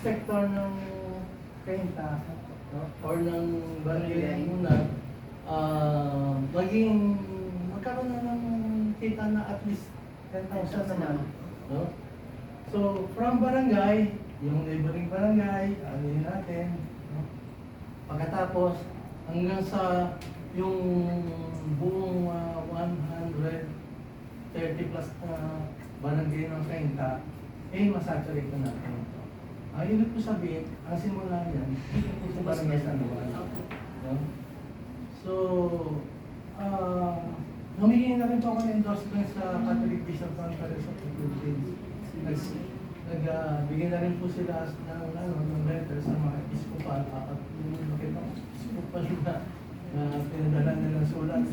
sector ng Kainta or ng barangay muna, magkaroon na ng kita na at least 10,000 naman. No? So, from barangay, yung neighboring barangay, ano natin, no? Pagkatapos, hanggang sa yung buong 130 plus na barangay ng Kainta, masaturate na natin ito. Ibig ko sabihin, ang simula yan, dito po sa barangay San Juan. No? So, humingi na rin po ako ng endorsement sa Catholic Bishop Conference of the Philippines. Nagbigay na rin po sila ng letter sa mga episcopal at yung makita ko, episcopal na pinadala na ng sulat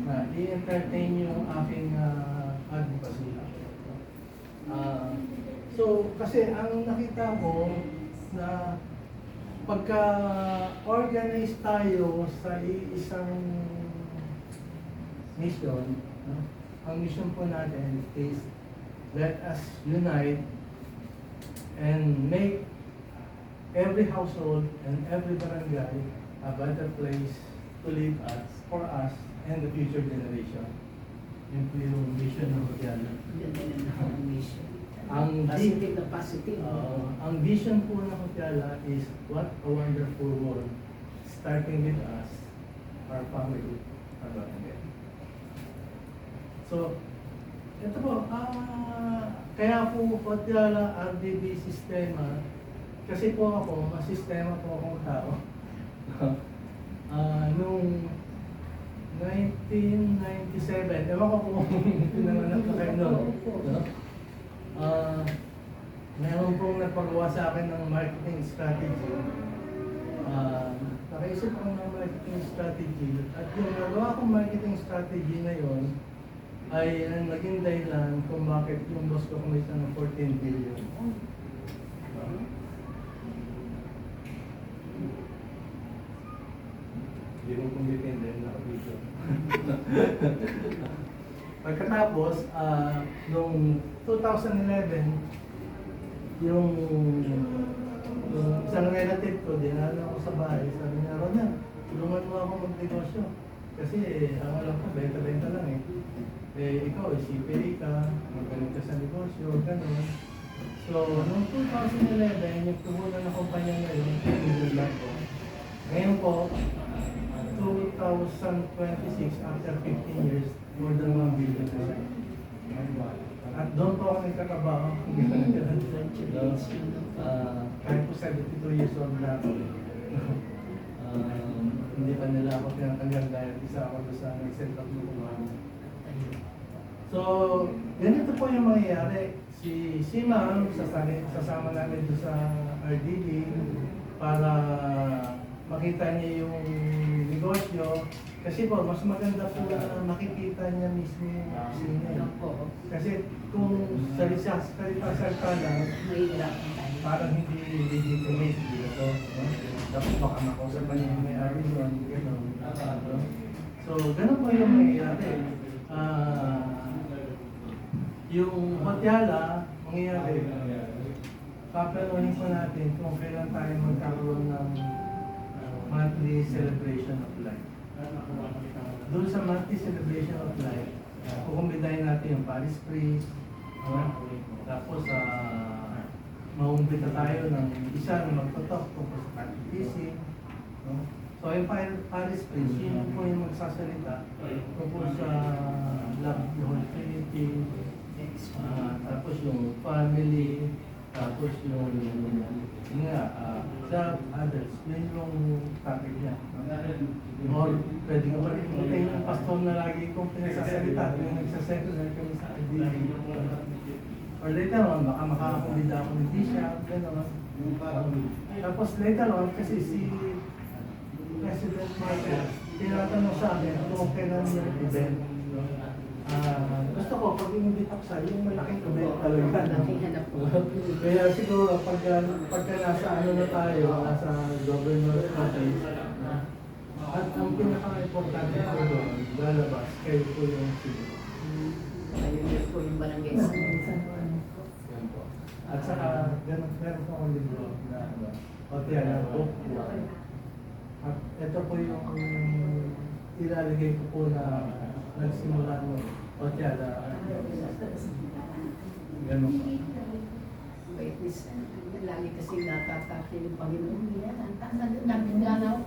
na i-entertain yung aking advocacy. So, kasi ang nakita ko na pagka-organize tayo sa isang mission, no? Ang mission po natin is let us unite and make every household and every barangay a better place to live at for us and the future generation. Yun po yung mission ng Hotiala. Ang mission. Ang Positive na positive. ang vision po ng Hotiala is what a wonderful world, starting with us, our family, our barangay. So, ito po, kaya po Hotiala RDB sistema, kasi po ako, masistema po akong tao. Noong 1997, ewan ko kung pinanganak na kayo noon. Meron pong nagpagawa sa akin ng marketing strategy. Nakaisip ako ng marketing strategy at yung nagawa kong marketing strategy na yon ay ang naging dahilan kung bakit yung boss ko kumita ng 14 billion. Hindi mo kumbitin din nakabito. Pagkatapos, noong 2011, yung isang relative ko, dinala ako sa bahay, sabi niya, Ronan, tulungan mo ako mag-negosyo. Kasi ang alam ko, benta-benta lang eh. Ikaw, CPA ka, magaling ka sa negosyo, gano'n. So, noong 2011, yung tumunan na kumpanya ngayon, pinag ko. Ngayon po, 2026, after 15 years, more than 1 billion na siya. At doon po ako nagkakabaho. Kahit po 72 years old na ako. Hindi pa nila ako tinatanggal dahil isa ako doon sa nag-set up ng kumano. So, ganito po yung mangyayari. Si Ma'am, sasama namin doon sa RDB para makita niya yung negosyo. Kasi po, mas maganda po na makikita niya mismo yung aksinya. Kasi kung salita-salita lang, parang hindi legitimate dito. Tapos baka makausap pa niya yung may-ari doon. So, ganun po yung mangyayari. Yung Hotiala, mangyayari, paplanuhin po natin kung kailan tayo magkaroon ng monthly celebration of life. Doon sa monthly celebration of life, kukumbidahin natin yung Paris Priest, tapos maumbita tayo ng isa na magtotalk tungkol sa Catholic teaching. So yung Paris Priest, yun po yung magsasalita tungkol sa love, the Holy Trinity, tapos yung family, tapos yung sa others, yun yung topic niya. Or pwede ka pa rin yung pastor na lagi kong pinasasalita, yung nagsasecular kami sa RDB. Or later on, baka makakakumida ako ng bishop, gano'n. Tapos later on, kasi si President Marcos, tinatanong sa akin kung kailan yung event. Gusto ko, pag inimbit ako sa yung malaking event talaga. Kaya siguro, pagka nasa ano na tayo, nasa governor's office, at ang pinaka-importante ko doon, lalabas, kayo po yung siguro. Ayun po yung barangay sa Yan po. At saka, meron po akong libro na Hotya ng book. At ito po yung ilalagay ko po na nagsimula ng Hotya na gano'n po. Wait, lagi kasi natatake yung Panginoon. Nabigyan ako